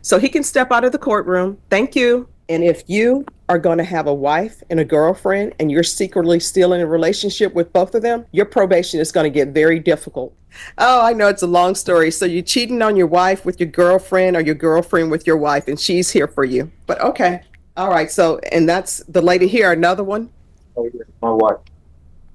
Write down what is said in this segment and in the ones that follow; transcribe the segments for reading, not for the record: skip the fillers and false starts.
So he can step out of the courtroom. Thank you. And if you are going to have a wife and a girlfriend and you're secretly still in a relationship with both of them, your probation is going to get very difficult. Oh, I know it's a long story. So you're cheating on your wife with your girlfriend or your girlfriend with your wife, and she's here for you. But okay. All right. So, and that's the lady here. Another one. Oh, yeah, my wife.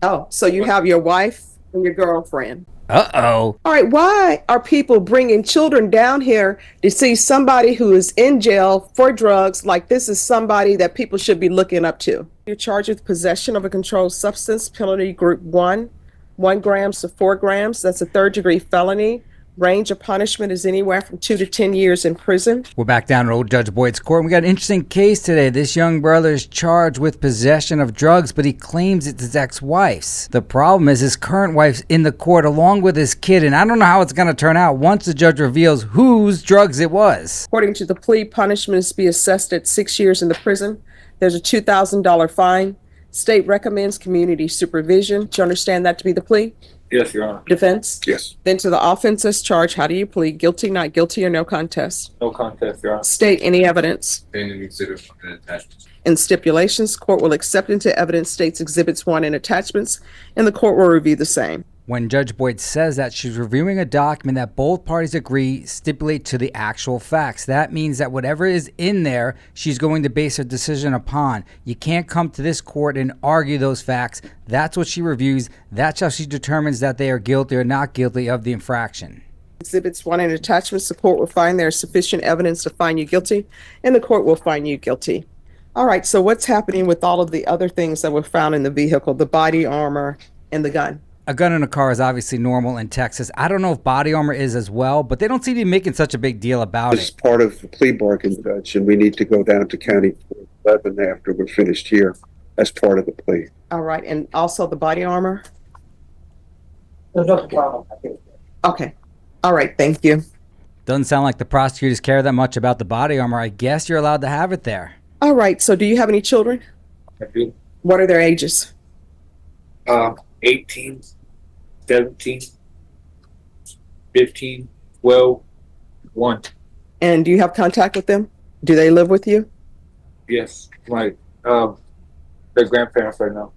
Oh, so you have your wife and your girlfriend. Uh-oh. All right, why are people bringing children down here to see somebody who is in jail for drugs like this is somebody that people should be looking up to? You're charged with possession of a controlled substance, penalty group 1 grams to 4 grams. That's a third-degree felony. Range of punishment is anywhere from 2 to 10 years in prison. We're back down at old Judge Boyd's court. We got an interesting case today. This young brother is charged with possession of drugs, but he claims it's his ex-wife's. The problem is his current wife's in the court along with his kid, and I don't know how it's going to turn out once the judge reveals whose drugs it was. According to the plea, punishment is to be assessed at 6 years in the prison. There's a $2,000 fine. State recommends community supervision. Do you understand that to be the plea? Yes, Your Honor. Defense? Yes. Then to the offense as charged, how do you plead? Guilty, not guilty, or no contest? No contest, Your Honor. State any evidence. And an exhibit and attachments. In stipulations, court will accept into evidence states exhibits 1 and attachments, and the court will review the same. When Judge Boyd says that, she's reviewing a document that both parties agree stipulate to the actual facts. That means that whatever is in there, she's going to base her decision upon. You can't come to this court and argue those facts. That's what she reviews. That's how she determines that they are guilty or not guilty of the infraction. Exhibits 1 and attachments, the court will find there is sufficient evidence to find you guilty, and the court will find you guilty. All right, so what's happening with all of the other things that were found in the vehicle, the body armor and the gun? A gun in a car is obviously normal in Texas. I don't know if body armor is as well, but they don't seem to be making such a big deal about This is it. part of the plea bargain, Judge, and we need to go down to County 11 after we're finished here as part of the plea. All right, and also the body armor? There's no problem. Okay. All right, thank you. Doesn't sound like the prosecutors care that much about the body armor. I guess you're allowed to have it there. All right, so do you have any children? I do. What are their ages? 18, 17, 15, 12, 1. And do you have contact with them? Do they live with you? Yes. Their grandparents right now.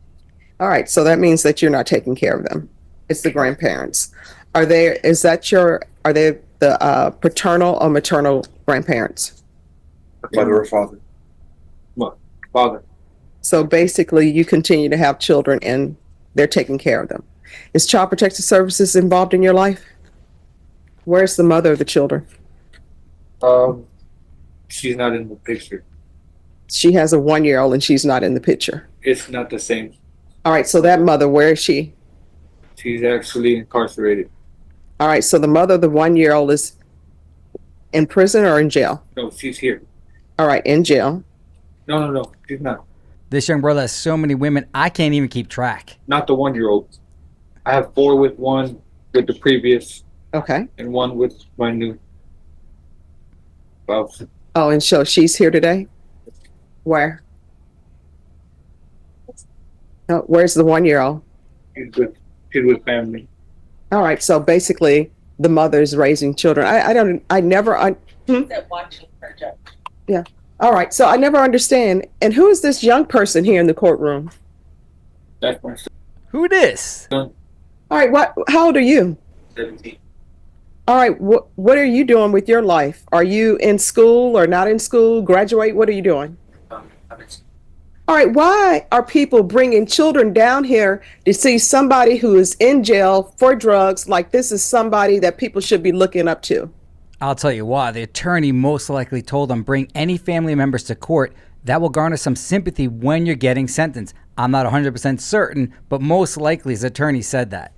All right, so that means that you're not taking care of them. It's the grandparents. Are they the paternal or maternal grandparents? Mother or father? Father. So basically you continue to have children and they're taking care of them. Is Child Protective Services involved in your life? Where's the mother of the children? She's not in the picture. She has a 1-year-old and she's not in the picture. It's not the same. All right, so that mother, where is she? She's actually incarcerated. All right, so the mother of the 1-year-old is in prison or in jail? No, she's here. All right, in jail. No, she's not. This young brother has so many women, I can't even keep track. Not the 1-year-old. I have 4 with one with the previous Okay. and 1 with my new spouse. Oh, and so she's here today? Where? Oh, where's the 1-year-old? She's with family. All right, so basically the mother's raising children. Watching her judge. Yeah. All right, so I never understand. And who is this young person here in the courtroom? That's my son. Who this? All right, how old are you? 17. All right, what are you doing with your life? Are you in school or not in school? Graduate? What are you doing? All right, why are people bringing children down here to see somebody who is in jail for drugs like this is somebody that people should be looking up to? I'll tell you why. The attorney most likely told them bring any family members to court. That will garner some sympathy when you're getting sentenced. I'm not 100% certain, but most likely his attorney said that.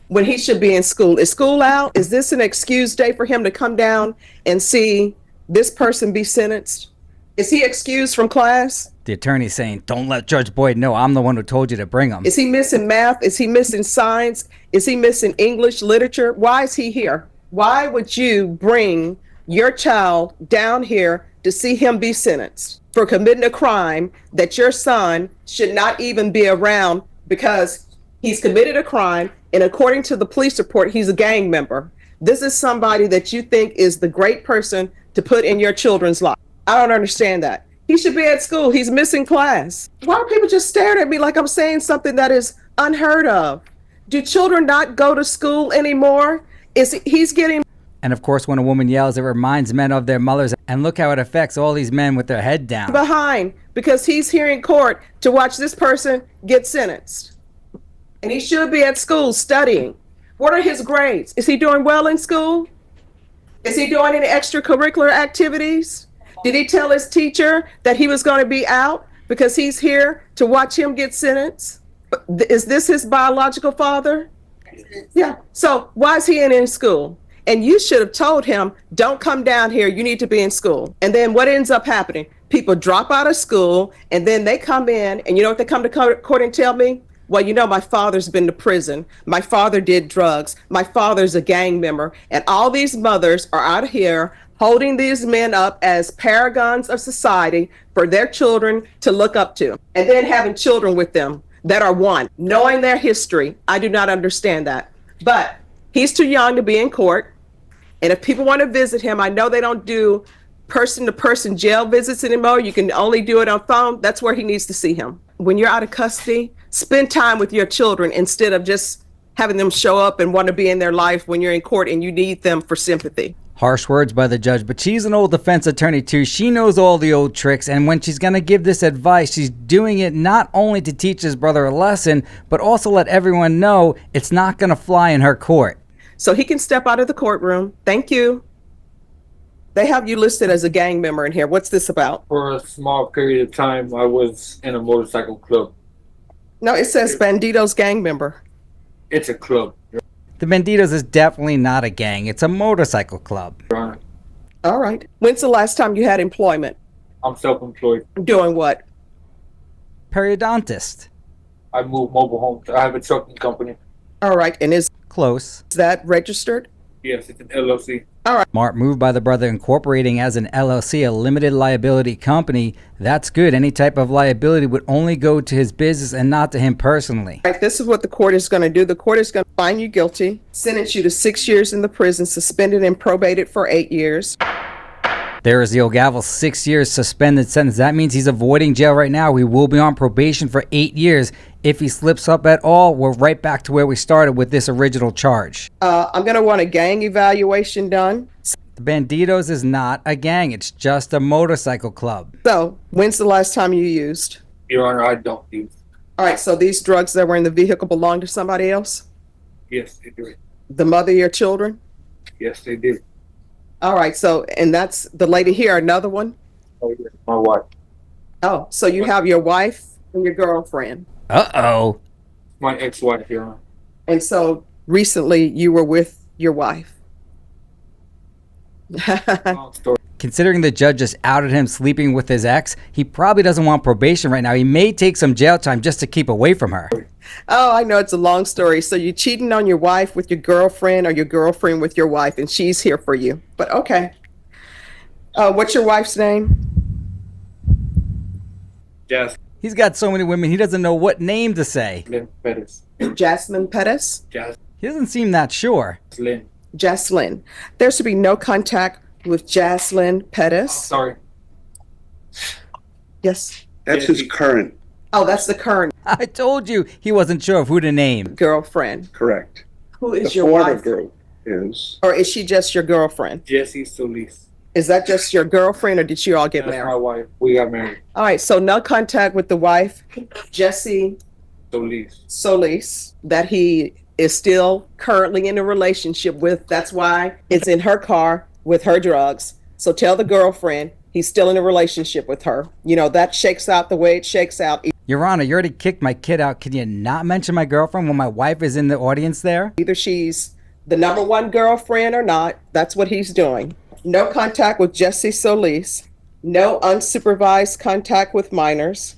When he should be in school. Is school out? Is this an excused day for him to come down and see this person be sentenced? Is he excused from class? The attorney's saying, don't let Judge Boyd know I'm the one who told you to bring him. Is he missing math? Is he missing science? Is he missing English literature? Why is he here? Why would you bring your child down here to see him be sentenced for committing a crime that your son should not even be around because he's committed a crime, and according to the police report, he's a gang member? This is somebody that you think is the great person to put in your children's life. I don't understand that. He should be at school. He's missing class. Why are people just staring at me like I'm saying something that is unheard of? Do children not go to school anymore? He's getting And of course, when a woman yells, it reminds men of their mothers. And look how it affects all these men with their head down. behind because he's here in court to watch this person get sentenced. And he should be at school studying. What are his grades? Is he doing well in school? Is he doing any extracurricular activities? Did he tell his teacher that he was going to be out because he's here to watch him get sentenced? Is this his biological father? Yeah. So why is he in school? And you should have told him, don't come down here. You need to be in school. And then what ends up happening? People drop out of school and then they come in and you know what they come to court and tell me? Well, you know, my father's been to prison. My father did drugs. My father's a gang member. And all these mothers are out here holding these men up as paragons of society for their children to look up to. And then having children with them that are one, knowing their history. I do not understand that. But he's too young to be in court. And if people want to visit him, I know they don't do person-to-person jail visits anymore. You can only do it on phone. That's where he needs to see him. When you're out of custody, spend time with your children instead of just having them show up and want to be in their life when you're in court and you need them for sympathy. Harsh words by the judge, but she's an old defense attorney too. She knows all the old tricks, and when she's going to give this advice, she's doing it not only to teach his brother a lesson, but also let everyone know it's not going to fly in her court. So he can step out of the courtroom. Thank you. They have you listed as a gang member in here. What's this about? For a small period of time, I was in a motorcycle club. No, it says Bandito's gang member. It's a club, The Banditos is definitely not a gang. It's a motorcycle club. Your Honor. All right. When's the last time you had employment? I'm self-employed. Doing what? Periodontist. I move mobile homes. I have a trucking company. All right. And is Close. that registered? Yes, it's an LLC. Smart move by the brother, incorporating as an LLC, a limited liability company. That's good. Any type of liability would only go to his business and not to him personally. All right. This is what the court is going to do. The court is going to find you guilty, sentence you to 6 years in the prison, suspended and probated for 8 years. There is the old gavel, 6 years suspended sentence. That means he's avoiding jail right now. He will be on probation for 8 years. If he slips up at all, we're right back to where we started with this original charge. I'm going to want a gang evaluation done. The Banditos is not a gang. It's just a motorcycle club. So when's the last time you used? Your Honor, I don't use. All right. So these drugs that were in the vehicle belong to somebody else? Yes, they do. The mother of your children? Yes, they do. All right. So, and that's the lady here, another one? Oh, yeah. My wife. Oh, so you have your wife and your girlfriend. Uh-oh. My ex-wife, Your Honor. And so recently you were with your wife. Long story. Considering the judge just outed him sleeping with his ex, he probably doesn't want probation right now. He may take some jail time just to keep away from her. Oh, I know it's a long story. So you're cheating on your wife with your girlfriend or your girlfriend with your wife, and she's here for you. But okay. What's your wife's name? Jasmine He's got so many women, he doesn't know what name to say. Pettis. Jasmine Pettis? He doesn't seem that sure. Jaslyn. Jaslyn. There should be no contact with Jaslyn Pettis. Sorry. Yes. That's his current, Oh, that's the current I told you he wasn't sure of who to name. girlfriend. correct. Who is The your former wife? girl is, Or is she just your girlfriend? Jessie Solis. Is that just your girlfriend or did you all get That's my married? wife. We got married. All right, so no contact with the wife, Jessie Solis. Solis, that he is still currently in a relationship with. That's why it's in her car with her drugs. So tell the girlfriend he's still in a relationship with her. You know, that shakes out the way it shakes out. Your Honor, you already kicked my kid out. Can you not mention my girlfriend when my wife is in the audience there? Either she's the number one girlfriend or not. That's what he's doing. No contact with Jessie Solis. No unsupervised contact with minors.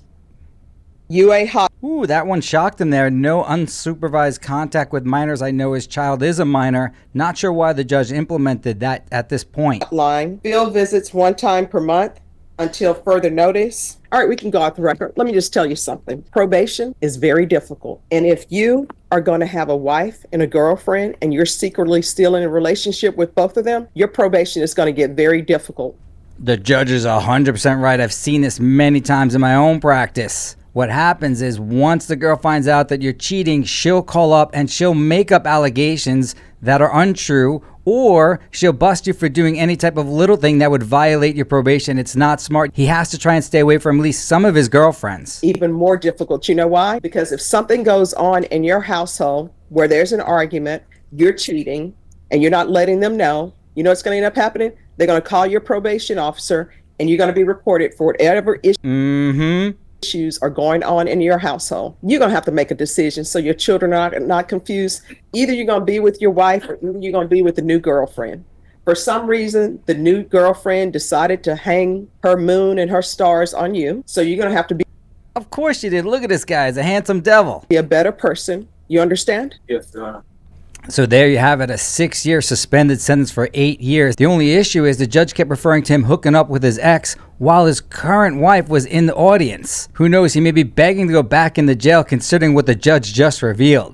UA hot. Ooh, that one shocked him there. No unsupervised contact with minors. I know his child is a minor. Not sure why the judge implemented that at this point. Line. Field visits 1 time per month. until further notice. All right, we can go off the record. Let me just tell you something. Probation is very difficult. And if you are going to have a wife and a girlfriend and you're secretly still in a relationship with both of them, your probation is going to get very difficult. The judge is 100% right. I've seen this many times in my own practice. What happens is once the girl finds out that you're cheating, she'll call up and she'll make up allegations that are untrue, or she'll bust you for doing any type of little thing that would violate your probation. It's not smart. He has to try and stay away from at least some of his girlfriends. Even more difficult. You know why? Because if something goes on in your household where there's an argument, you're cheating, and you're not letting them know, you know what's going to end up happening? They're going to call your probation officer, and you're going to be reported for whatever issues are going on in your household. You're going to have to make a decision so your children are not confused. Either you're going to be with your wife or either you're going to be with the new girlfriend. For some reason, the new girlfriend decided to hang her moon and her stars on you. So you're going to have to be Of course you did. Look at this guy. He's a handsome devil. a better person. You understand? Yes, Your Honor. So there you have it, a 6-year suspended sentence for 8 years. The only issue is the judge kept referring to him hooking up with his ex while his current wife was in the audience. Who knows, he may be begging to go back in the jail considering what the judge just revealed.